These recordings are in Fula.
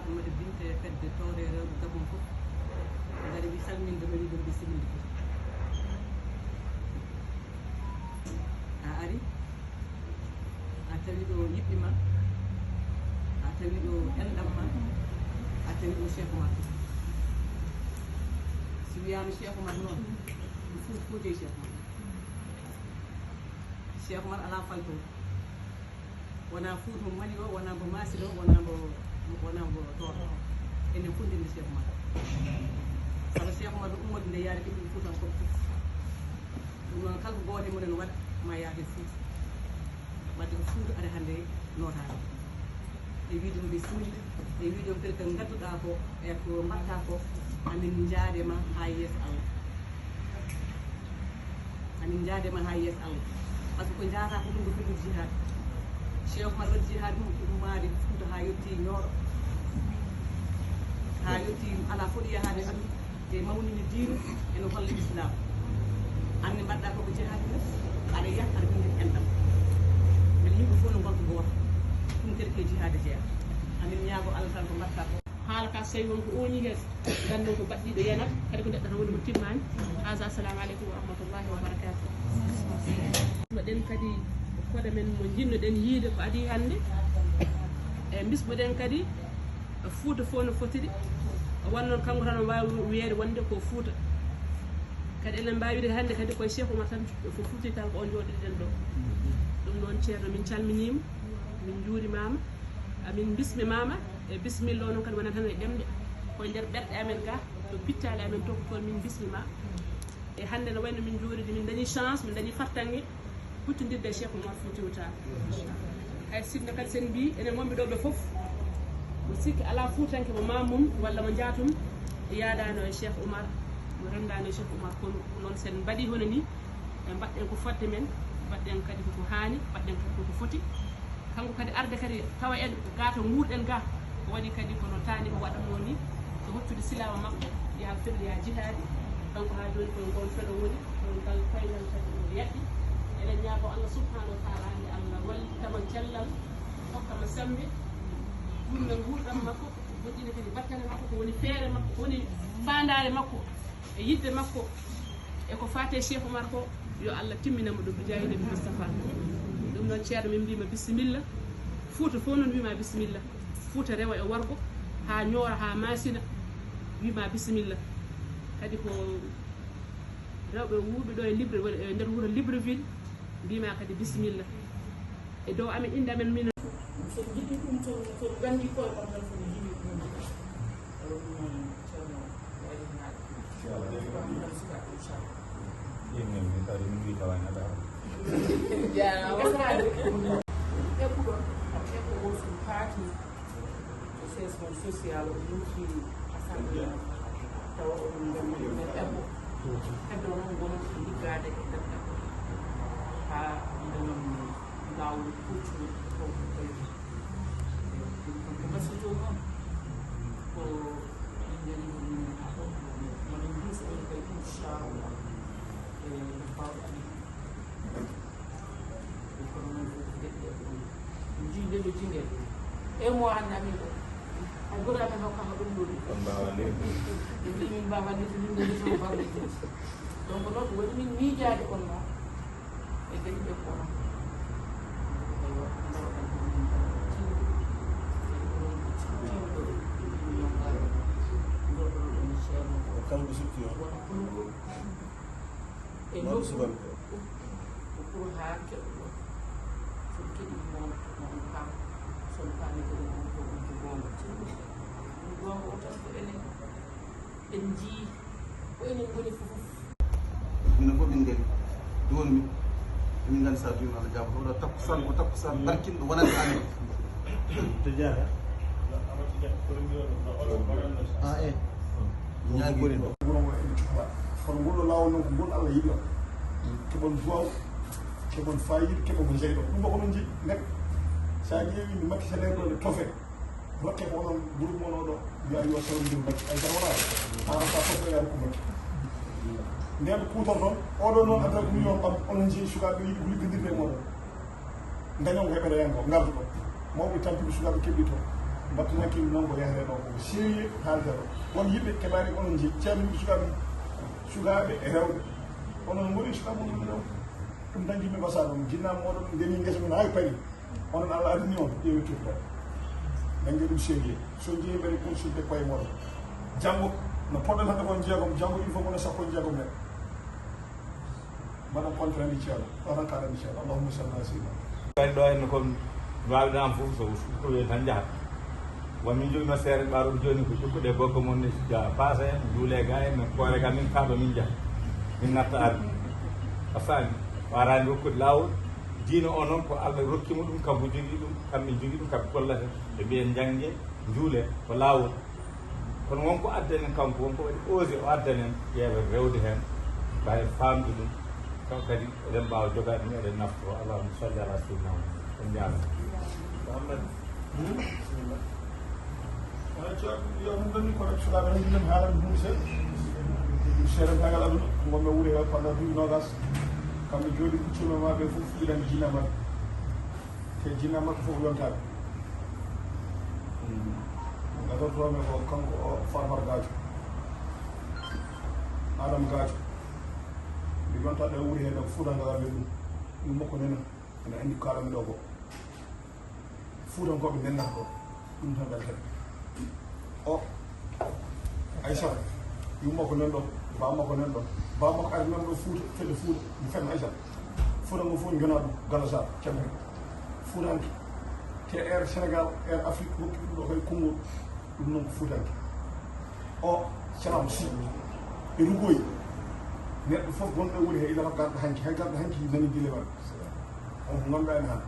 Fatimata Binte fedde towre rewɓe Gabon fof ngari wi salminde ɗum ɗum bisimilla a ari a tawi ɗo yiɗɗima a tawi ɗo enɗam ma a tawi ɗo Cheikh Oumar si wiyama Cheikh Oumar noon ɗum fuude Cheikh Oumar ala falto wona Fuuta mo Mali o wona mbo Massi o wona mbo Tooro enen fundinde Cheikh Oumar sabu Cheikh Oumar ɗo ummorde nde yaade ɓiɓɓe Fuutankoɓe fof ɗum noon kala ko gooto e mumen waɗa ma yaade Fuuta wadde ko Fuuta ari hannde notaade e wiide ɗum bisimilla e wiide on kadi ko ngadduɗa ko e ko mbatta ko amin jaadema ha yeeso Allah amin jaadema ha yeeso Allah par ce que ko jaata ko ɗum ko fiɗum jihad Cheikh Oumar waɗi jihad mum ko ummade Fuuta ha yetti Nioro ha yetti ala foɗi yahade andu e mawnini diinu ene holla islam anne mbaɗɗa koko jihad ne aɗa yaha aɗa winde enɗam mbeɗa yimɓe fof no gonta goto ɗum kadi ke jihade jeeya amin ñaago Allah tan ko mbatta ko haala ka so tawi wonko oñi hen gandon ko baɗɗiɗo yanat kadi ko neɗɗo tan woni mo timmani hasa assalamu aleykum wa rahmatullahi wa barakatuh ɗen kadi koɗe men mo jinnoɗen yiide ko adi hannde e bismoɗen kadi Fuuta fof no fotiri wonnoon kanko tan wawi wiyeede wonde ko Fuuta kadi enen mbawi wiide hannde kadi koye Cheikh Oumar tan ko Fuuti tan ko o jooɗiɗen ɗo ɗum noon ceerno min calminima min juurimama amin bismimama e bisimilla o noon kadi wona tan e ɗemɗe koye nder ɓerɗe amen ga to pittali amen to ko toon min bismima e hannde no wayno min juuride min dañi chance min dañi fattange huttodirde e Cheikh Oumar Foutiyou Tall hay sinno kadi sen mbi enen wonɓe ɗo ɓe fof mo sikki ala fuutanke mo mamum walla mo jaatum yaadano e Cheikh Oumar mo rendano e Cheikh Oumar kono noon sen mbaɗi hono ni e mbaɗɗen ko fodde men mbaɗɗen kadi koko haani mbaɗɗen kadi koko foti kanko kadi arde kadi tawa en ga to nguurɗen ga ko waɗi kadi kono taani ko waɗanno ni so hoccude silama makko yaha firde ya jihaadi kanko ha joni koye gon feɗo woni koye ngal koyngal kadi o yaɗɗi eɗen ñaago Allah subhanahu wa taala ande Allah wallitama cellal hokkama sembe ɗumne nguurɗam makko moƴƴini kadi battane makko ko woni feere makko ko woni fandare makko e yidde makko e ko fate Cheikh Oumar ko yo Allah timminamo ɗum jaayi nabi Moustapha ɗum noon ceerno min mbima bisimilla Fuuta fof noon wima bisimilla Fuuta rewa e worgo ha Nioro ha Massina wima bisimilla kadi ko rewɓe wuuɓe ɗo e Libre e nder wuuro Libreville mbima kadi bisimilla e dow amen inde amen min so jiɗi ɗum to gandi koye on tan fono jiɗi ɗum eɓɓuɗo so paati to sesmon social o yuuti assemblée tawa oɗum ganduɗen eɓɓo heddo noon gonata ko liggade e nder eɓɓo ha ndenon lawol kuccuɗo fofo koye ko masito noon ko ɓingueli ɗumen ha ɗo moɗen mbisa on koye inchallah e mbawɗe amen kono noon fof deɗɗe jiideɗo jingel e mo hande amin ɗo hay goto amen hokkama ɗum ɗo ɗum min mbawa nde yimɓe so ballite donc noon ko waɗi min miijade on noon e kadi ɓe kono kalbu sukki o e maɗo suban ko pour ha keɓɗo so keɗi moon on kam son pami kadi on ko ɗum ko gonga ɗum gonga o tan ko enen en jii ko enen goni fofof minen fof min ngari joni min emin gandi sa joni Allah jaabo oɗo takkusan ko takkusan barkinɗo wonande amen to jaara ñaagiri ɗo kono ngol ɗo lawol noon ko ngol Allah yiɗi on keɓon duwaw keɓon fayida keɓon ko jeyɗo ɗum ko onon jiɗi nek sa ƴeewi mi makki salaire ɗo nde tofe rokke ko onon groupe mon oɗo mbiya yo tawdir makki ay tan wona maanaam sa tofoyade ko makki nden kuutor toon oɗo noon adda ko million ɓam onon jeeyi sukaɓe yiɗi ko liggodirde e moɗon dañon ko heɓere hen ko gardu ɗo mawɓe tampiɓe sukaɓe keɓɗi toon mbattu hakkille noon ko yahre ɗo koko seeri haaldere won yimɓe keɓani onon jeeyi ceernoɓe sukaɓe e rewɓe onon goni sukaɓe muɗum ɗo ɗum tan jimɓe basade on jinnama moɗon ndemi guesa men hay paari onon Allah addani on ƴeewi turta dañde ɗum seeri so jeeyi mbaɗi consulté koye moɗon janggo no poɗɗon hande kon jeegom janggo il faut kono sappo jeegom neɗɗo mbaɗa compte andi ceerno ɗotan kaɗandi ceerno allahumma salli ala sayyidina kadi ɗo henno kon mbawɗam fof so ɗoɓe tan jahat won min jogino seere ɓaroɗo joni ko ƴukkuɗe bokko mon ne paasa en juule ga en koore kam min kaaɗo min jaha min natta arde a faami warani hokkude lawol diino o noon ko Allah rokkimo ɗum kamko jogui ɗum kamɓe jogui ɗum kamɓe kollata ɓe mbiyen jangge juule ko lawol kono wonko addanen kanko wonko waɗi osé o addanen ƴeewa rewde hen mbawi famde ɗum taw kadi eɗen mbawa jogade ɗum eɗen naftoro allahuma salli ala sayyidina on jaara yo ɗum ɗonni kono sukaɓe tan jinem haalande ɗum seeɗa dagal aduna gonɓe wuuri he pendant duuɓi nogas kamɓe jooɗi ɓuccino maɓe fof iɗan jinna makko te jinna makko fof yontaɓe gatortomi ko kanko o farmar gadio adama gadio mi yontaɗo wuuri he ɗo fuutankoɓe ɗum makko nena ene andi kalami ɗo ko fuutankoɓe nennata ɗo ɗum tan weltata o Aïssata yummako nan ɗon bamako nan ɗon bamako ari nan ɗo Fouta fedde Fouta mo fenno Aïssata Fouta ngo fof jona ɗum Galasar cemmen Foutanke te air Sénégal air Afrique hokki ɗum ɗo koye konngol ɗum noon ko Foutanke o salam si e rugoyi neɗɗo fof gonɗo woni he ilata garɗo hanki hay garɗo hanki nani dile ma on ko ganduɗa en han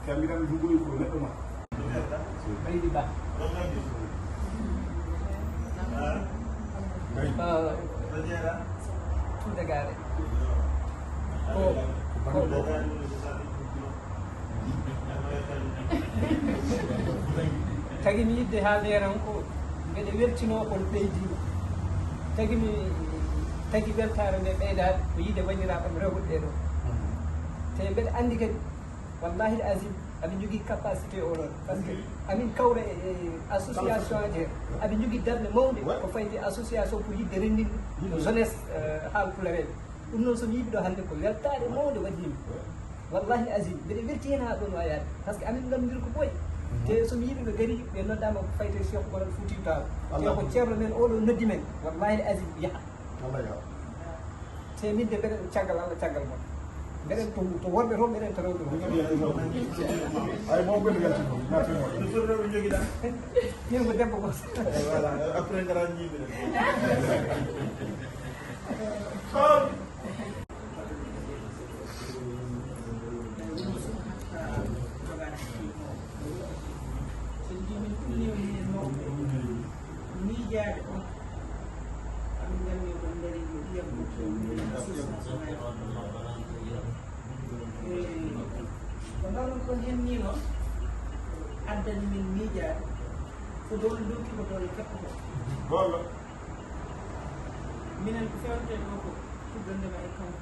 te mbiɗan rugoyi ko neɗɗo ma ɓaydi ba Tudagare tagi mi yidde haaldere on ko mbeɗe weltino kon ɓeydino tagi weltare nde ɓeydade ko yiide wanniraɓam rewɓe ɗo te mbeɗe andi kadi wallahi asim amin jogui capacité oɗon par ce que amin kawra e association aji he amin jogui darde mawde ko fayti association pour yidde rendinde jeunesse haalpulareɓe ɗum noon somi yiiɓi ɗo hannde ko weltade mawde waɗimi wallahi asim mbeɗe welti hen ha ɗon wayade par ce que amin gandodir ko ɓooyi te somi yiiɓi ɓe gari ɓe noddama ko fayte cheikh gonal Fouti Tall te ko ceerno men oɗo noddi men wallahi asim yaaha te min de mbeɗen caggal Allah caggal moon mbeɗen to worɓe to mbeɗen to rewɓe ay mo ɓeɗo yaltino natimo min ko debbo ko après ngaran jiɓe miijade on amin ganni ko ndari ndiyam ko noon kon hennino addani min miijade ko dow dokki ko doole keppoto golla minen ko fewte ɗo ko fuddandema e kanko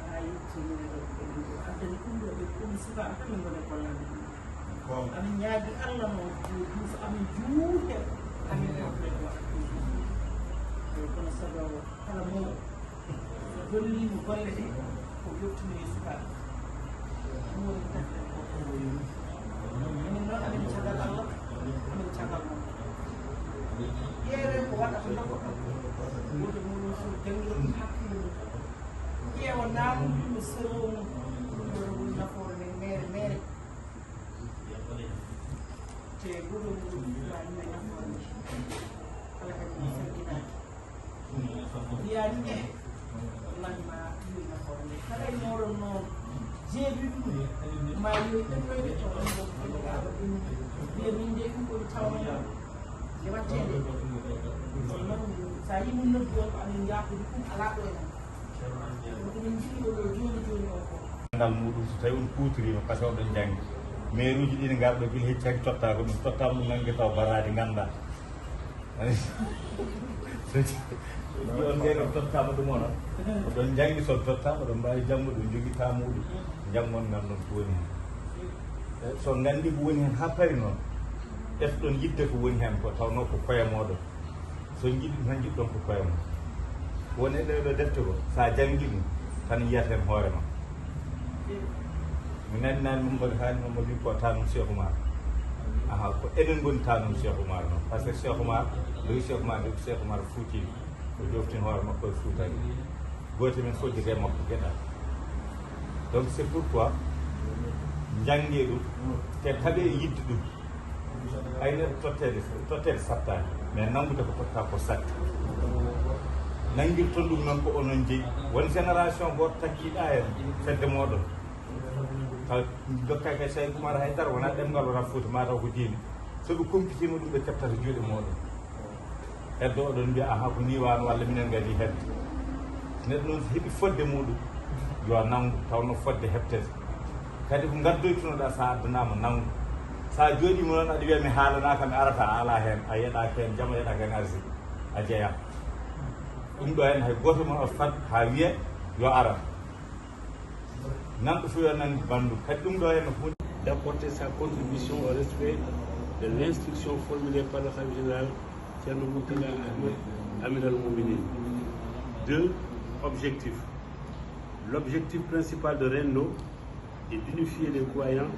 ha yetti minen ɗo ko addani ɗum ɗo ɓe ɗum sukaɓe tan min gone gollande ɗum amin ñaagui Allah noon duufa amin juute amin ɗo kono sago kala mawɗo so dollimo golle ɗe ko yettino e sukaɓe ɗum woni tagɗe minen noon amin caggal Allah amin caggal moon ƴeewe ko waɗata nokko woto muɗum so janngiro ɗum hakkille mum ƴeewa naamuɗum ɗum e cerveau mum ɗum woni woni nafoore men mere te goɗo muɗum waɗime nafoore kala kadi mi ferginaki mbiyaani e wallahi ma ɗumi nafoore nde kala e moɗon noon jeebi ɗum ma yoyi ɗemɓoyde to ɗon ɗo ɗoɗaɗo ɗum mbiya min de ɗum komi tawnoɗo nde wattede kono noon sa yimum noddi on ko amin yakude ɗum ala ɗo e ɗum komin jiɗi oɗo joni o ko andal muɗum so tawi on kutorima par ce que oɗon janggi maire uji ɗi ne garɗo guila hecci haki totta ko ɗum tottama ɗum nanggue taw barrade ganda on ndeno tottama ɗum onon oɗon janggi son tottama oɗon mbawi janggo ɗum jogui tamuɗum jangon ngal ɗon ko woni hen so gandi ko woni hen ha paari noon ƴettoɗon yidde ko woni heen ko tawno ko koye mooɗon so jiɗi tan jiɗɗon ko koye mon woni e ɗeɗo defte ko sa janngii ɗum tan yiyaten hoore ma mi nani nani Mamadou haali Mamadou wi ko tanum Cheikh Oumar aha ko eɗen goni tanum Cheikh Oumar noon par ce que Cheikh Oumar lowi Cheikh Oumar de Cheikh Oumar fuutiɗo ko joftin hoore makko e fuutaki goto men foddite makko geɗal donc c'est pourquoi jangge ɗum te taɓe yidde ɗum ay neɗɗo tottede sattani mais nangude ko totta ko satti nangirton ɗum noon ko onon jeeyi won génération goto takkiɗa hen fedde moɗon taw dokkake Cheikh Oumar Haydara wona ɗemgal wona Fouta mataw ko diine soɓe compitima ɗum ɓe keɓtata juuɗe moɗon heddo oɗon mbiya aha ko ni wano walla minen gadi hebde neɗɗo noon so heeɓi fodde muɗum yo nangu tawno fodde heɓtete kadi ko gaddoytunoɗa sa addanama nangu sa jooɗima noon aɗa wiya mi haalanaka mi arata a ala hen a yeɗaka hen jamma yeɗaka hen arsi a jeeya ɗum ɗo hen hay goto mon o fad ha wiye yo ara nanɗo fo yo nangi bandum kadi ɗum ɗo hen hunde d'apporter sa contribution au respect de l'instruction formulée par le khalife général Thierno Mountaga Ahmed Amir al-Mouminin. 2 objectifs. L'objectif principal de Rendo est d'unifier les croyants,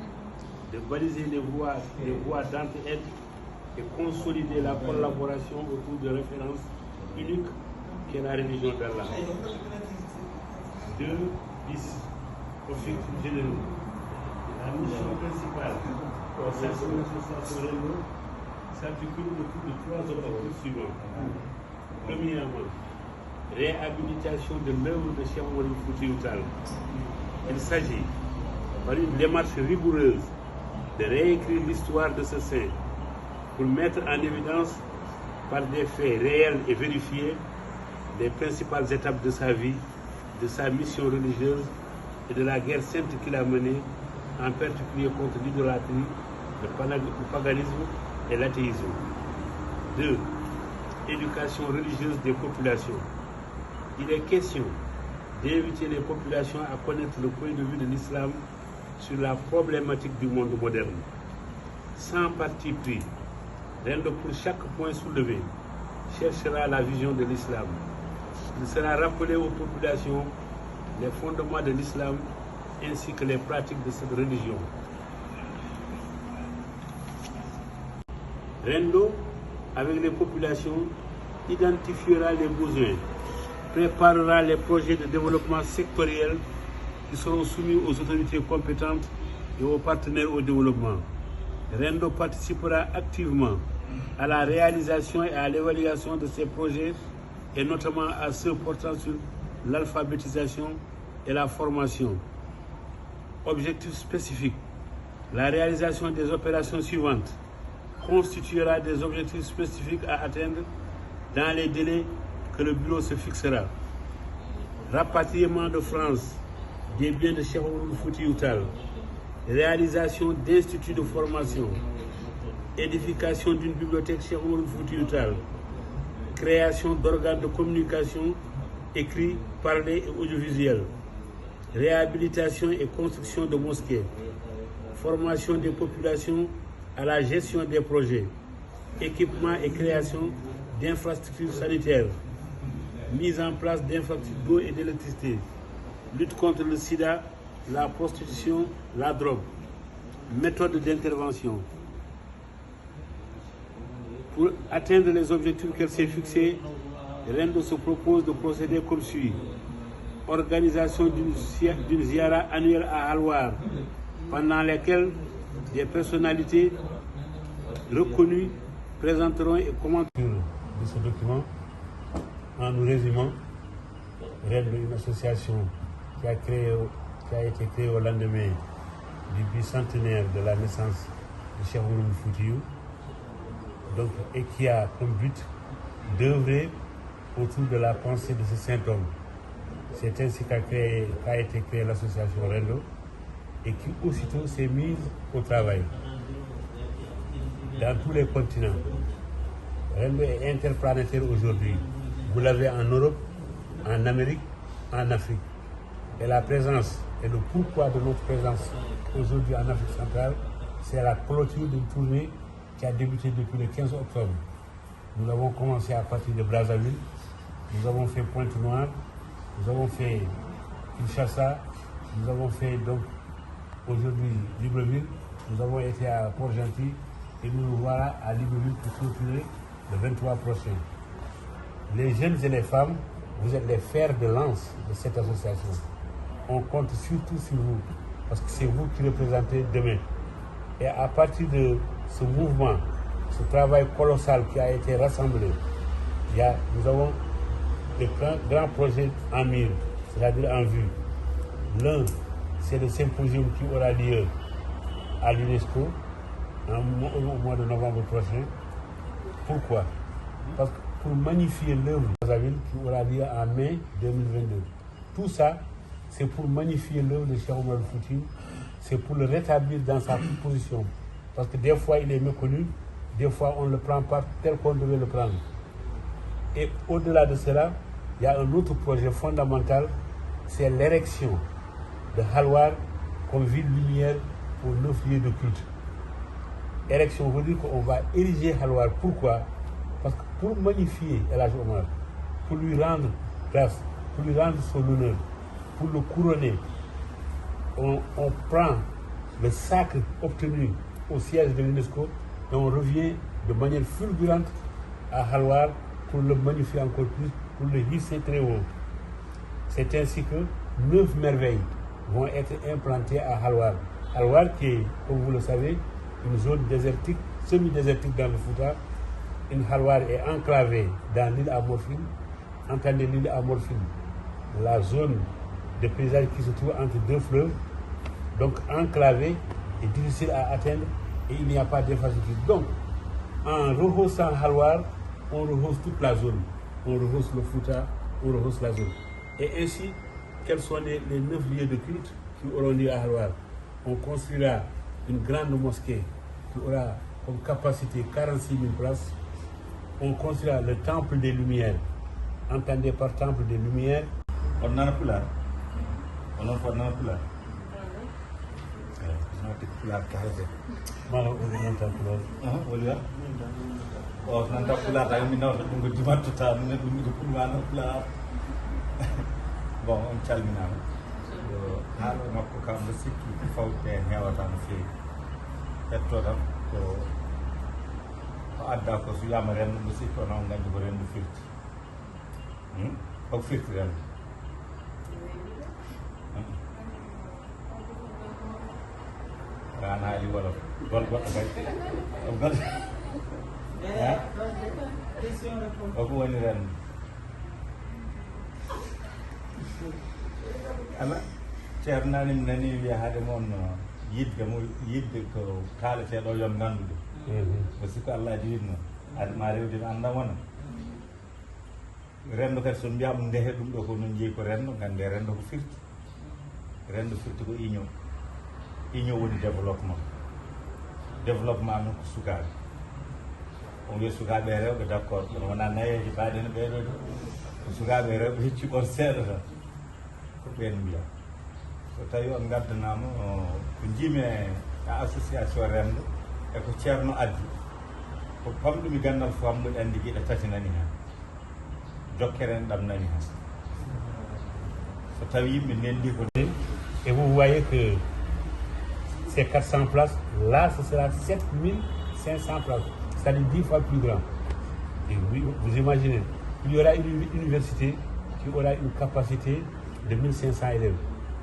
de baliser les voies d'entraide et consolider la collaboration autour de références uniques qu'est la religion d'Allah. 2 bis. Objectifs généraux. La mission principale au sein de l'association Rendo s'articule autour de 3 objectifs suivants. Premièrement, réhabilitation de l'œuvre de Cheikh Oumar Foutiyou Tall. Il s'agit, par une démarche rigoureuse, de réécrire l'histoire de ce saint pour mettre en évidence, par des faits réels et vérifiés, les principales étapes de sa vie, de sa mission religieuse et de la guerre sainte qu'il a menée, en particulier contre l'idolâtrie, le paganisme et l'athéisme. 2. Éducation religieuse des populations. Il est question d'inviter les populations à connaître le point de vue de l'islam sur la problématique du monde moderne. Sans parti pris, Rendo pour chaque point soulevé cherchera la vision de l'islam. Il sera rappelé aux populations les fondements de l'islam ainsi que les pratiques de cette religion. Rendo, avec les populations, identifiera les besoins, préparera les projets de développement sectoriel qui seront soumis aux autorités compétentes et aux partenaires au développement. Rendo participera activement à la réalisation et à l'évaluation de ces projets et notamment à ceux portant sur l'alphabétisation et la formation. Objectifs spécifiques. La réalisation des opérations suivantes constituera des objectifs spécifiques à atteindre dans les délais que le bureau se fixera. Rapatriement de France des biens de Cheikh Oumar Foutiyou Tall, réalisation d'instituts de formation, édification d'une bibliothèque Cheikh Oumar Foutiyou Tall, création d'organes de communication écrits, parlés et audiovisuels, réhabilitation et construction de mosquées, formation des populations à la gestion des projets, équipement et création d'infrastructures sanitaires, mise en place d'infrastructures d'eau et d'électricité, lutte contre le sida, la prostitution, la drogue, méthode d'intervention. Pour atteindre les objectifs qu'elle s'est fixés, Rendo se propose de procéder comme suit. Organisation d'une ziara annuelle à Halwar, pendant laquelle des personnalités reconnues présenteront et commenteront de ce document. En nous résumant, Rendo, une association qui a été créée au lendemain du bicentenaire de la naissance de Cheikh Oumar Foutiyou, donc, et qui a comme but d'œuvrer autour de la pensée de ce saint homme. C'est ainsi qu'a été créée l'association Rendo et qui aussitôt s'est mise au travail dans tous les continents. Rendo est interplanétaire aujourd'hui. Vous l'avez en Europe, en Amérique, en Afrique. Et la présence et le pourquoi de notre présence aujourd'hui en Afrique centrale, c'est la clôture d'une tournée qui a débuté depuis le 15 octobre. Nous avons commencé à partir de Brazzaville, nous avons fait Pointe-Noire, nous avons fait Kinshasa, nous avons fait donc aujourd'hui Libreville, nous avons été à Port-Gentil et nous voilà à Libreville pour clôturer le 23 prochain. Les jeunes et les femmes, vous êtes les fers de lance de cette association. On compte surtout sur vous, parce que c'est vous qui représentez demain. Et à partir de ce mouvement, ce travail colossal qui a été rassemblé, nous avons des grands projets en mire, c'est-à-dire en vue. L'un, c'est le symposium qui aura lieu à l'UNESCO au mois de novembre prochain. Pourquoi? Parce que pour magnifier l'œuvre de Brazzaville qui aura lieu en mai 2022. Tout ça, c'est pour magnifier l'œuvre de Cheikh Oumar Foutiyou, c'est pour le rétablir dans sa position. Parce que des fois, il est méconnu, des fois, on ne le prend pas tel qu'on devait le prendre. Et au-delà de cela, il y a un autre projet fondamental, c'est l'érection de Halwar comme ville lumière aux 9 lieux de culte. Érection veut dire qu'on va ériger Halwar. Pourquoi? Parce que pour magnifier El Hadj Omar, pour lui rendre grâce, pour lui rendre son honneur, pour le couronner, on prend le sacre obtenu au siège de l'UNESCO et on revient de manière fulgurante à Halwar pour le magnifier encore plus, pour le hisser très haut. C'est ainsi que 9 merveilles vont être implantées à Halwar. Halwar qui est, comme vous le savez, une zone désertique, semi-désertique dans le Fouta. Une Halwar est enclavée dans l'île à Morphine. Entendez l'île à Morphine, la zone de paysage qui se trouve entre deux fleuves, donc enclavée et difficile à atteindre et il n'y a pas d'infrastructure. Donc, en rehaussant Halwar, on rehausse toute la zone. On rehausse le Fouta, on rehausse la zone. Et ainsi, quels sont les 9 lieux de culte qui auront lieu à Halwar? On construira une grande mosquée qui aura comme capacité 46 000 places. On construira le temple des Lumières. Entendez par temple des Lumières. On a un pula. On a un pula. On a un pula carré. Voilà, on a un pula. Olha. Oh, on a un pula. Tayo minor kung gudimat tuta, minor pula na pula. Bon, on calmina. Halo makko kam sikki fawte hewata no feewi. Etto tan ko adda ko so yama rendu mo sikki onon gandi ko rendu firti. Ko firti rendu. Rana ali wala gol goɗɗo kadi gol o ko woni rendu ala ceernani mi nani wiya haade moon yidde ko kaaleteɗo yon nganndude ko sikko Allah diwitno ade ma rewde mi annda wona renndo kadi so mbiyama ndehe ɗum ɗo ko non jeeyi ko renndo ngannde renndo ko firti ko union woni développement noon ko sukaaɓe on wiya sukaaɓe e rewɓe d' accord ɗum wona nayeji mbaɗene ɓeɗo de ko sukaaɓe e rewɓe hecci ɓon seeɗa tan ko ɓen mbiya so tawi on gaddanama ko jiimi e association rendo e ko ceerno addi ko famɗumi gandal famɗuɗe andi guiɗe tati nani hen jokkere en ɗam nani hen so tawi yimɓe nendi ko et vous voyez que ces 400 places là ce sera 7500 places, c'est-à-dire 10 fois plus grand. Et vous imaginez, il y aura une université qui aura une capacité de 1500 élèves.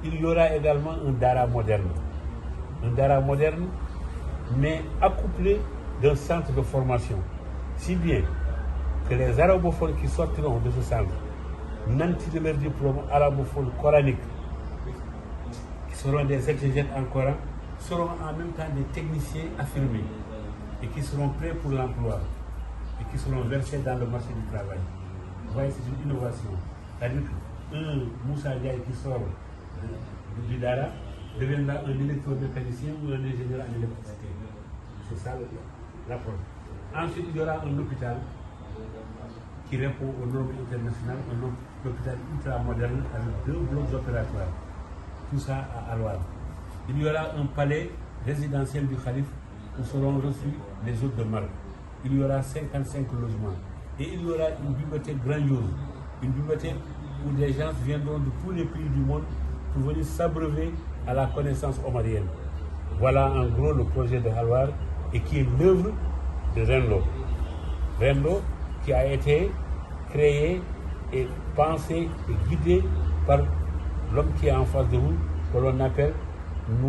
Il y aura également un Dara moderne. Un Dara moderne, mais accouplé d'un centre de formation. Si bien que les arabophones qui sortiront de ce centre, nantis de leur diplôme arabophone coranique, qui seront des exégètes en Coran, seront en même temps des techniciens affirmés et qui seront prêts pour l'emploi et qui seront versés dans le marché du travail. Vous voyez, c'est une innovation. C'est-à-dire qu'un Moussa Diaye qui sort du Dara deviendra un électromécanicien ou un ingénieur en électricité. C'est ça l'approche. Ensuite, il y aura un hôpital qui répond aux normes internationales, un hôpital ultramoderne avec 2 blocs opératoires. Tout ça à Halwar. Il y aura un palais résidentiel du Khalif où seront reçus les hôtes de marque. Il y aura 55 logements. Et il y aura une bibliothèque grandiose. Une bibliothèque où des gens viendront de tous les pays du monde pour venir s'abreuver à la connaissance omarienne. Voilà en gros le projet de Halwar et qui est l'œuvre de Renlo. Renlo qui a été créé et pensé et guidé par l'homme qui est en face de vous, que l'on appelle nous.